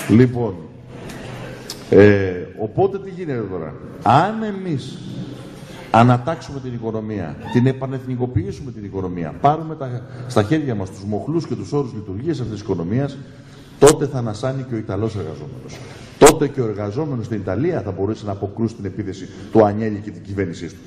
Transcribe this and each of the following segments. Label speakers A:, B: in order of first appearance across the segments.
A: Λοιπόν, οπότε τι γίνεται τώρα? Αν εμείς ανατάξουμε την οικονομία, την επανεθνικοποιήσουμε την οικονομία, πάρουμε στα χέρια μας τους μοχλούς και τους όρους λειτουργίας αυτής της οικονομίας, τότε θα ανασάνει και ο Ιταλός εργαζόμενος. Τότε και ο εργαζόμενος στην Ιταλία θα μπορέσει να αποκρούσει την επίθεση του Ανιέλη και την κυβέρνησή του.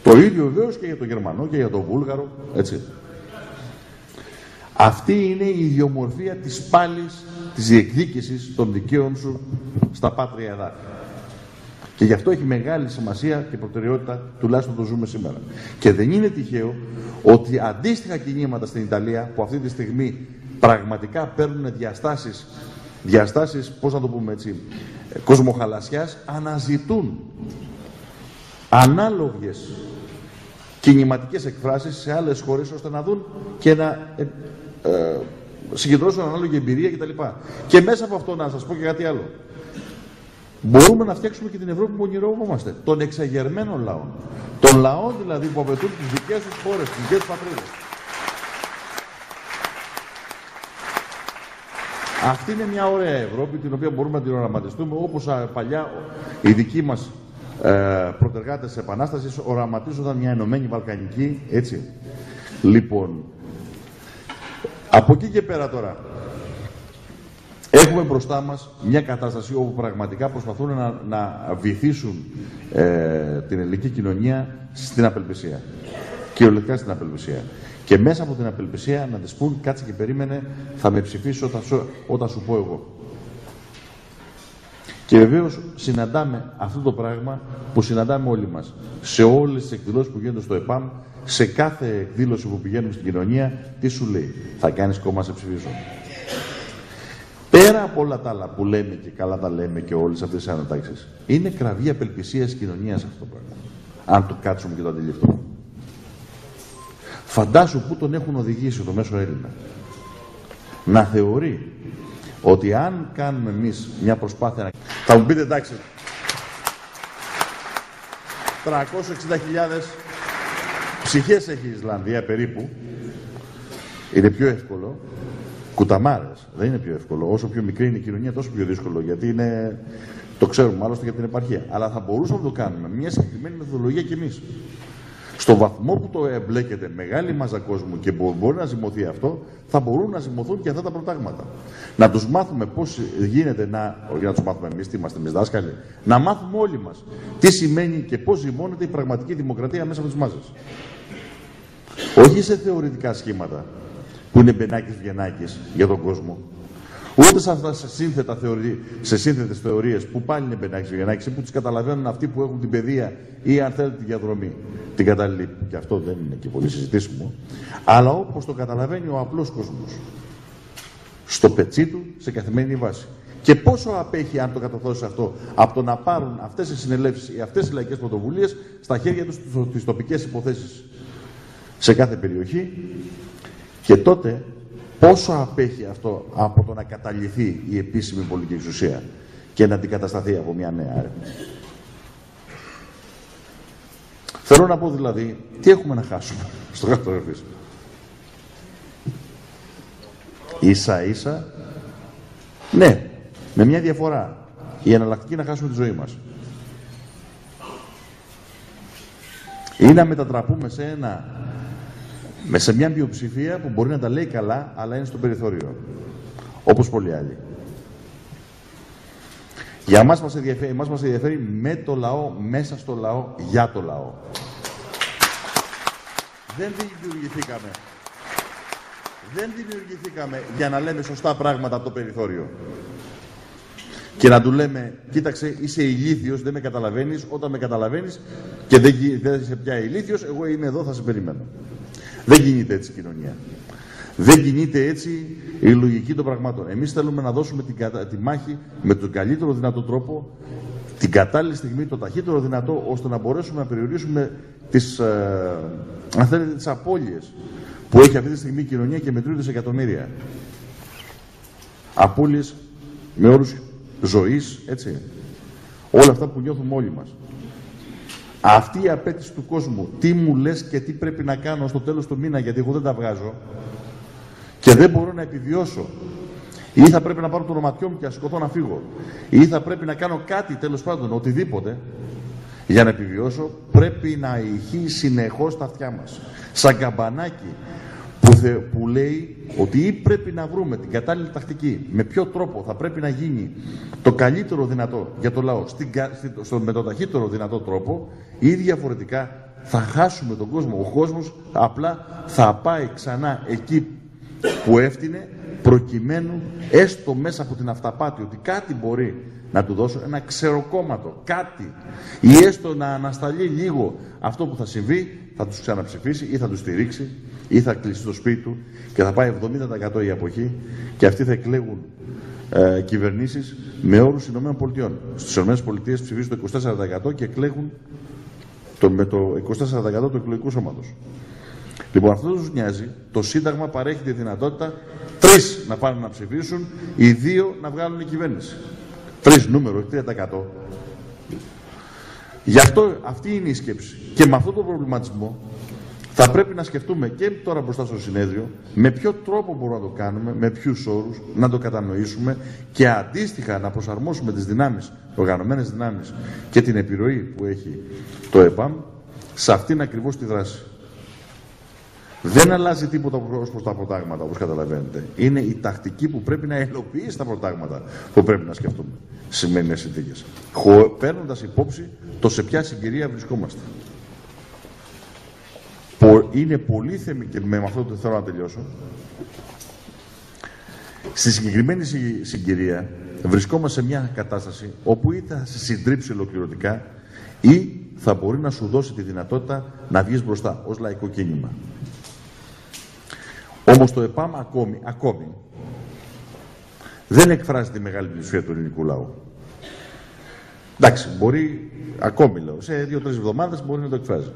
A: Το ίδιο βεβαίως και για τον Γερμανό και για τον Βούλγαρο, έτσι. Αυτή είναι η ιδιομορφία της πάλης, της διεκδίκησης των δικαίων σου στα πάτρια εδάφη. Και γι' αυτό έχει μεγάλη σημασία και προτεραιότητα, τουλάχιστον το ζούμε σήμερα. Και δεν είναι τυχαίο ότι αντίστοιχα κινήματα στην Ιταλία, που αυτή τη στιγμή πραγματικά παίρνουν διαστάσεις, πώς να το πούμε έτσι, κοσμοχαλασιάς, αναζητούν ανάλογες κινηματικές εκφράσεις σε άλλες χώρες, ώστε να δουν και να συγκεντρώσουν ανάλογη εμπειρία κτλ. Και μέσα από αυτό να σας πω και κάτι άλλο. Μπορούμε να φτιάξουμε και την Ευρώπη που ονειρευόμαστε. Των εξαγερμένων λαών. Των λαών δηλαδή που απαιτούν τις δικές τους χώρες, τις δικές τους πατρίδες. Αυτή είναι μια ωραία Ευρώπη, την οποία μπορούμε να την οραματιστούμε, όπως παλιά οι δικοί μας προτεργάτες της Επανάστασης οραματίζονταν μια ενωμένη Βαλκανική, έτσι. Λοιπόν, από εκεί και πέρα τώρα, έχουμε μπροστά μας μια κατάσταση όπου πραγματικά προσπαθούν να βυθίσουν την ελληνική κοινωνία στην απελπισία. Κυριολεκτικά στην απελπισία. Και μέσα από την απελπισία να της πούν, κάτσε και περίμενε, θα με ψηφίσει όταν σου πω εγώ. Και βεβαίως συναντάμε αυτό το πράγμα που συναντάμε όλοι μας. Σε όλες τις εκδηλώσεις που γίνονται στο ΕΠΑΜ, σε κάθε εκδήλωση που πηγαίνουμε στην κοινωνία, τι σου λέει? Θα κάνεις κόμμα, σε ψηφίζω. Πέρα από όλα τα άλλα που λέμε και καλά τα λέμε και όλες αυτές τις ανατάξεις, είναι κραυγή απελπισίας της κοινωνίας αυτό το πράγμα. Αν το κάτσουμε και το αντιληφθούμε. Φαντάσου πού τον έχουν οδηγήσει το μέσο Έλληνα. Να θεωρεί ότι αν κάνουμε εμείς μια προσπάθεια να... Θα μου πείτε εντάξει, 360.000 ψυχές έχει η Ισλανδία περίπου. Είναι πιο εύκολο. Κουταμάρες. Δεν είναι πιο εύκολο. Όσο πιο μικρή είναι η κοινωνία, τόσο πιο δύσκολο. Γιατί είναι... Το ξέρουμε άλλωστε για την επαρχία. Αλλά θα μπορούσαμε να το κάνουμε με μια συγκεκριμένη μεθοδολογία κι εμείς. Στο βαθμό που το εμπλέκεται μεγάλη μάζα κόσμου και μπορεί να ζυμωθεί αυτό, θα μπορούν να ζυμωθούν και αυτά τα προτάγματα. Να τους μάθουμε πώς γίνεται όχι να τους μάθουμε εμείς, τι είμαστε εμείς δάσκαλοι, να μάθουμε όλοι μας τι σημαίνει και πώς ζυμώνεται η πραγματική δημοκρατία μέσα από τις μάζες. Όχι σε θεωρητικά σχήματα που είναι μπενάκης βγενάκης για τον κόσμο. Ούτε σε αυτά σε σύνθετες θεωρίες που πάλι είναι μπενάκης βγενάκης, που τις καταλαβαίνουν αυτοί που έχουν την παιδεία ή αν θέλετε τη διαδρομή. Την κατάλληλη, και αυτό δεν είναι και πολύ συζητήσιμο, αλλά όπως το καταλαβαίνει ο απλός κόσμος. Στο πετσί του, σε καθημερινή βάση. Και πόσο απέχει, αν το καταθώσει αυτό, από το να πάρουν αυτές οι συνελεύσεις ή αυτές οι λαϊκές πρωτοβουλίες στα χέρια τους τις τοπικές υποθέσεις σε κάθε περιοχή, και τότε πόσο απέχει αυτό από το να καταλυθεί η επίσημη πολιτική εξουσία και να αντικατασταθεί από μια νέα. Θέλω να πω δηλαδή, τι έχουμε να χάσουμε στο κατορροφής. Ίσα ίσα, ναι, με μια διαφορά. Η εναλλακτική να χάσουμε τη ζωή μας. Ή να μετατραπούμε σε μια μειοψηφία που μπορεί να τα λέει καλά, αλλά είναι στο περιθώριο. Όπως πολλοί άλλοι. Για εμάς μας ενδιαφέρει με το λαό, μέσα στο λαό, για το λαό. Δεν δημιουργηθήκαμε για να λέμε σωστά πράγματα από το περιθώριο. Και να του λέμε, κοίταξε, είσαι ηλίθιος, δεν με καταλαβαίνεις, όταν με καταλαβαίνεις και δεν είσαι πια ηλίθιος, εγώ είμαι εδώ, θα σε περιμένω. Δεν κινείται έτσι η κοινωνία. Δεν κινείται έτσι η λογική των πραγμάτων. Εμείς θέλουμε να δώσουμε τη μάχη με τον καλύτερο δυνατό τρόπο, την κατάλληλη στιγμή, το ταχύτερο δυνατό, ώστε να μπορέσουμε να περιορίσουμε τις απώλειες που έχει αυτή τη στιγμή η κοινωνία και μετρούνται σε εκατομμύρια. Απώλειες με όρους ζωής, έτσι. Όλα αυτά που νιώθουμε όλοι μας. Αυτή η απέτηση του κόσμου, τι μου λες και τι πρέπει να κάνω στο τέλος του μήνα, γιατί εγώ δεν τα βγάζω και δεν μπορώ να επιβιώσω Ή θα πρέπει να πάρω το ονοματιό μου και να σηκωθώ να φύγω. Ή θα πρέπει να κάνω κάτι, τέλος πάντων, οτιδήποτε, για να επιβιώσω. Πρέπει να ηχεί συνεχώς στα αυτιά μας. Σαν καμπανάκι που λέει ότι ή πρέπει να βρούμε την κατάλληλη τακτική, με ποιο τρόπο θα πρέπει να γίνει το καλύτερο δυνατό για το λαό, με το ταχύτερο δυνατό τρόπο, ή διαφορετικά θα χάσουμε τον κόσμο. Ο κόσμος απλά θα πάει ξανά εκεί που έφτινε, προκειμένου έστω μέσα από την αυταπάτη ότι κάτι μπορεί να του δώσω, ένα ξεροκόμματο, κάτι, ή έστω να ανασταλεί λίγο αυτό που θα συμβεί, θα τους ξαναψηφίσει ή θα τους στηρίξει ή θα κλείσει στο σπίτι του και θα πάει 70% η αποχή και αυτοί θα εκλέγουν κυβερνήσεις με όρους ΗΠΑ. Στις ΗΠΑ ψηφίζουν το 24% και εκλέγουν με το 24% του εκλογικού σώματος. Λοιπόν, αυτό τους νοιάζει. Το Σύνταγμα παρέχει τη δυνατότητα 3 να πάνε να ψηφίσουν, οι 2 να βγάλουν η κυβέρνηση. 3 νούμερο, 3%. Γι' αυτό αυτή είναι η σκέψη. Και με αυτόν τον προβληματισμό θα πρέπει να σκεφτούμε και τώρα μπροστά στο συνέδριο με ποιο τρόπο μπορούμε να το κάνουμε, με ποιους όρους, να το κατανοήσουμε και αντίστοιχα να προσαρμόσουμε τις δυνάμεις, οργανωμένες δυνάμεις και την επιρροή που έχει το ΕΠΑΜ σε αυτήν ακριβώς τη δράση. Δεν αλλάζει τίποτα ως προς τα προτάγματα, όπως καταλαβαίνετε. Είναι η τακτική που πρέπει να υλοποιήσει τα προτάγματα που πρέπει να σκεφτούμε στις σημερινές συνθήκες. Παίρνοντας υπόψη το σε ποια συγκυρία βρισκόμαστε. Είναι πολύ θεμητό, και με αυτό το θέλω να τελειώσω. Στη συγκεκριμένη συγκυρία βρισκόμαστε σε μια κατάσταση όπου ή θα σε συντρίψει ολοκληρωτικά ή θα μπορεί να σου δώσει τη δυνατότητα να βγεις μπροστά ως λαϊκό κίνημα. Όμως το ΕΠΑΜ ακόμη δεν εκφράζει τη μεγάλη πλειοψηφία του ελληνικού λαού. Εντάξει, μπορεί, ακόμη λέω, σε 2-3 εβδομάδες μπορεί να το εκφράζει.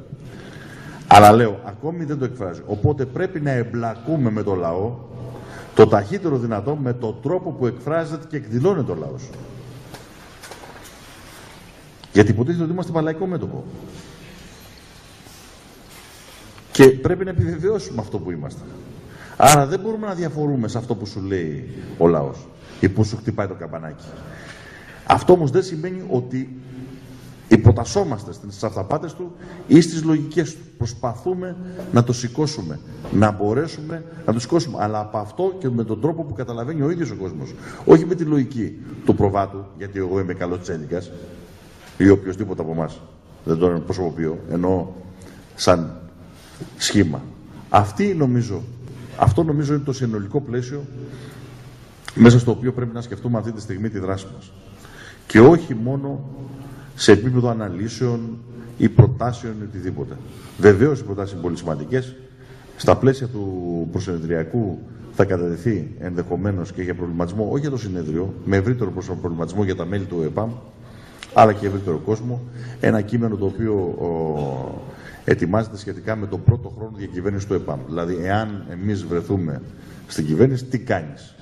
A: Αλλά λέω, ακόμη δεν το εκφράζει. Οπότε πρέπει να εμπλακούμε με το λαό το ταχύτερο δυνατό με τον τρόπο που εκφράζεται και εκδηλώνεται ο λαός. Γιατί υποτίθεται ότι είμαστε παλαϊκό μέτωπο. Και πρέπει να επιβεβαιώσουμε αυτό που είμαστε. Άρα δεν μπορούμε να διαφορούμε σε αυτό που σου λέει ο λαός ή που σου χτυπάει το καμπανάκι. Αυτό όμως δεν σημαίνει ότι υποτασσόμαστε στις αυταπάτες του ή στις λογικές του. Προσπαθούμε να το σηκώσουμε, να μπορέσουμε να το σηκώσουμε. Αλλά από αυτό και με τον τρόπο που καταλαβαίνει ο ίδιος ο κόσμος. Όχι με τη λογική του προβάτου, γιατί εγώ είμαι καλοτσέλικας ή οποιοδήποτε από εμάς. Δεν τον προσωποποιώ, εννοώ σαν σχήμα. Αυτό νομίζω είναι το συνολικό πλαίσιο μέσα στο οποίο πρέπει να σκεφτούμε αυτή τη στιγμή τη δράση μας. Και όχι μόνο σε επίπεδο αναλύσεων ή προτάσεων ή οτιδήποτε. Βεβαίως οι προτάσεις είναι πολύ σημαντικές. Στα πλαίσια του προσυνεδριακού θα κατατεθεί ενδεχομένως και για προβληματισμό, όχι για το συνέδριο, με ευρύτερο προβληματισμό για τα μέλη του ΕΠΑΜ, αλλά και ευρύτερο κόσμο, ένα κείμενο το οποίο ετοιμάζεται σχετικά με τον πρώτο χρόνο διακυβέρνηση του ΕΠΑΜ. Δηλαδή, εάν εμείς βρεθούμε στην κυβέρνηση, τι κάνεις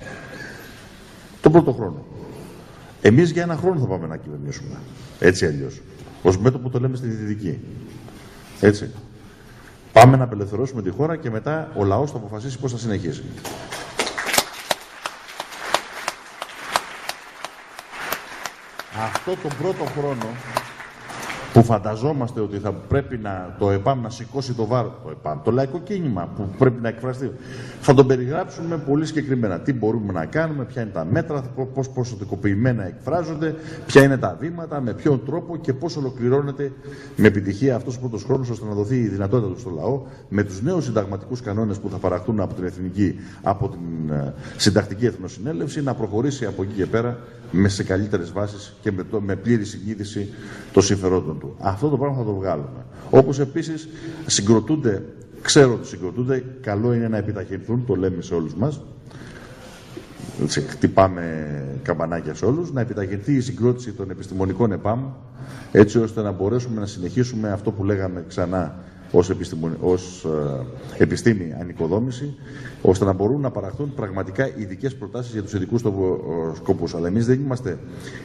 A: τον πρώτο χρόνο. Εμείς για ένα χρόνο θα πάμε να κυβερνήσουμε. Έτσι αλλιώς. Ως μέτωπο το λέμε στη Δυτική. Έτσι. Πάμε να απελευθερώσουμε τη χώρα και μετά ο λαός θα αποφασίσει πώς θα συνεχίσει. Αυτό τον πρώτο χρόνο που φανταζόμαστε ότι θα πρέπει το ΕΠΑΜ να σηκώσει το βάρος, το λαϊκό κίνημα που πρέπει να εκφραστεί, θα τον περιγράψουμε πολύ συγκεκριμένα. Τι μπορούμε να κάνουμε, ποια είναι τα μέτρα, πώς ποσοτικοποιημένα εκφράζονται, ποια είναι τα βήματα, με ποιον τρόπο και πώς ολοκληρώνεται με επιτυχία αυτός ο πρώτος χρόνος, ώστε να δοθεί η δυνατότητα του στο λαό με τους νέους συνταγματικούς κανόνες που θα παραχθούν από την από την συντακτική εθνοσυνέλευση, να προχωρήσει από εκεί και πέρα σε καλύτερες βάσεις και με πλήρη συνείδηση των συμφερόντων του. Αυτό το πράγμα θα το βγάλουμε. Όπως επίσης ξέρω ότι συγκροτούνται, καλό είναι να επιταχυνθούν, το λέμε σε όλους μας, χτυπάμε καμπανάκια σε όλους, να επιταχυνθεί η συγκρότηση των επιστημονικών ΕΠΑΜ, έτσι ώστε να μπορέσουμε να συνεχίσουμε αυτό που λέγαμε ξανά ως επιστήμη ανοικοδόμηση, ώστε να μπορούν να παραχθούν πραγματικά ειδικές προτάσεις για τους ειδικούς σκοπούς. Αλλά εμείς δεν είμαστε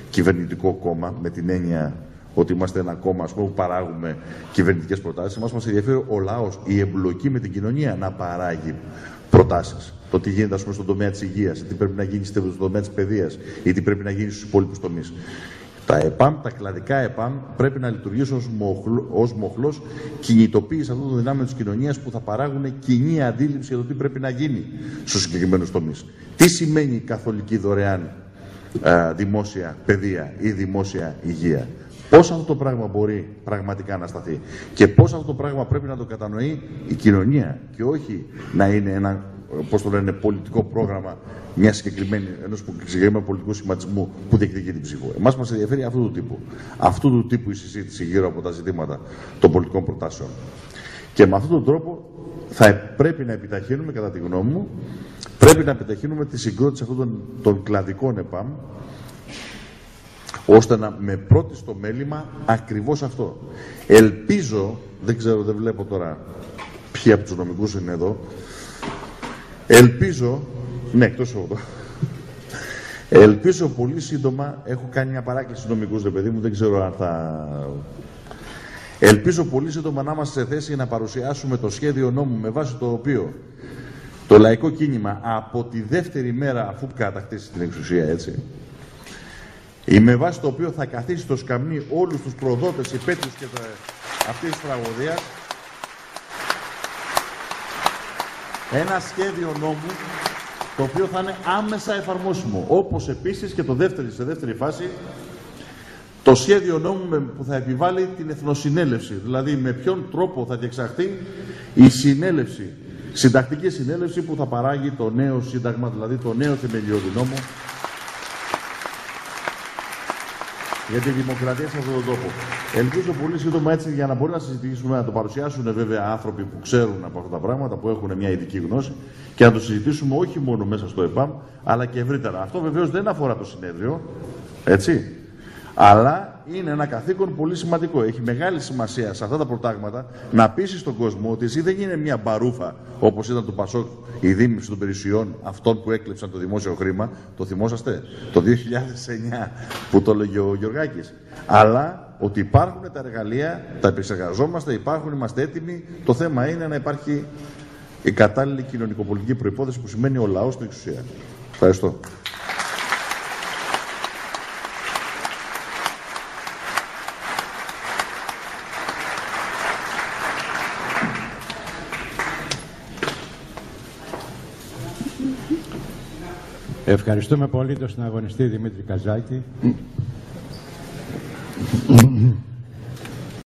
A: κυβερνητικό κόμμα με την έννοια ότι είμαστε ένα κόμμα που παράγουμε κυβερνητικές προτάσεις. Εμάς μας ενδιαφέρει ο λαός, η εμπλοκή με την κοινωνία να παράγει προτάσεις. το τι γίνεται, ας πούμε, στον τομέα της υγείας, τι πρέπει να γίνει στον τομέα της παιδείας ή τι πρέπει να γίνει στους υπόλοιπους τομείς. Τα ΕΠΑΜ, τα κλαδικά ΕΠΑΜ, πρέπει να λειτουργήσουν ως μοχλός κινητοποίηση αυτών των δυνάμεων της κοινωνίας που θα παράγουν κοινή αντίληψη για το τι πρέπει να γίνει στους συγκεκριμένους τομείς. Τι σημαίνει καθολική δωρεάν δημόσια παιδεία ή δημόσια υγεία. Πώς αυτό το πράγμα μπορεί πραγματικά να σταθεί και πώς αυτό το πράγμα πρέπει να το κατανοεί η κοινωνία και όχι να είναι ένα, πώς το λένε, πολιτικό πρόγραμμα ενός συγκεκριμένου πολιτικού σχηματισμού που διεκδικεί την ψήφο. Εμάς μας ενδιαφέρει αυτού του τύπου η συζήτηση γύρω από τα ζητήματα των πολιτικών προτάσεων. Και με αυτόν τον τρόπο θα πρέπει να επιταχύνουμε, κατά τη γνώμη μου, πρέπει να επιταχύνουμε τη συγκρότηση αυτών των κλαδικών ΕΠΑΜ, ώστε να με πρώτη στο μέλημα ακριβώς αυτό. Ελπίζω, δεν ξέρω, δεν βλέπω τώρα ποιοι από τους νομικούς είναι εδώ, ελπίζω, ναι, εκτός εγώ, ελπίζω πολύ σύντομα, έχω κάνει μια παράκληση στους νομικούς, ρε παιδί μου, δεν ξέρω αν θα... Ελπίζω πολύ σύντομα να είμαστε σε θέση να παρουσιάσουμε το σχέδιο νόμου με βάση το οποίο το λαϊκό κίνημα από τη δεύτερη μέρα αφού κατακτήσει την εξουσία, έτσι, ή με βάση το οποίο θα καθίσει στο σκαμνί όλους τους προδότες υπέτειους και αυτής της τραγωδίας, ένα σχέδιο νόμου το οποίο θα είναι άμεσα εφαρμόσιμο. Όπως επίσης και σε δεύτερη φάση το σχέδιο νόμου που θα επιβάλλει την εθνοσυνέλευση. Δηλαδή με ποιον τρόπο θα διεξαχθεί η συνέλευση, συντακτική συνέλευση που θα παράγει το νέο σύνταγμα, δηλαδή το νέο θεμελιώδη νόμο για τη δημοκρατία σε αυτόν τον τόπο. Ελπίζω πολύ σύντομα, έτσι, για να μπορεί να συζητήσουμε, να το παρουσιάσουν βέβαια άνθρωποι που ξέρουν από αυτά τα πράγματα, που έχουν μια ειδική γνώση και να το συζητήσουμε όχι μόνο μέσα στο ΕΠΑΜ, αλλά και ευρύτερα. Αυτό βεβαίως δεν αφορά το συνέδριο, έτσι, αλλά είναι ένα καθήκον πολύ σημαντικό. Έχει μεγάλη σημασία σε αυτά τα προτάγματα να πείσει στον κόσμο ότι εσύ δεν είναι μια μπαρούφα όπως ήταν το Πασόκ, η δίμευση των περιουσιών αυτών που έκλεψαν το δημόσιο χρήμα. Το θυμόσαστε το 2009 που το έλεγε ο Γιωργάκης. Αλλά ότι υπάρχουν τα εργαλεία, τα επεξεργαζόμαστε, υπάρχουν, είμαστε έτοιμοι. Το θέμα είναι να υπάρχει η κατάλληλη κοινωνικοπολιτική προϋπόθεση που σημαίνει ο λαός στην εξουσία. Ευχαριστώ.
B: Ευχαριστούμε πολύ τον συναγωνιστή Δημήτρη Καζάκη.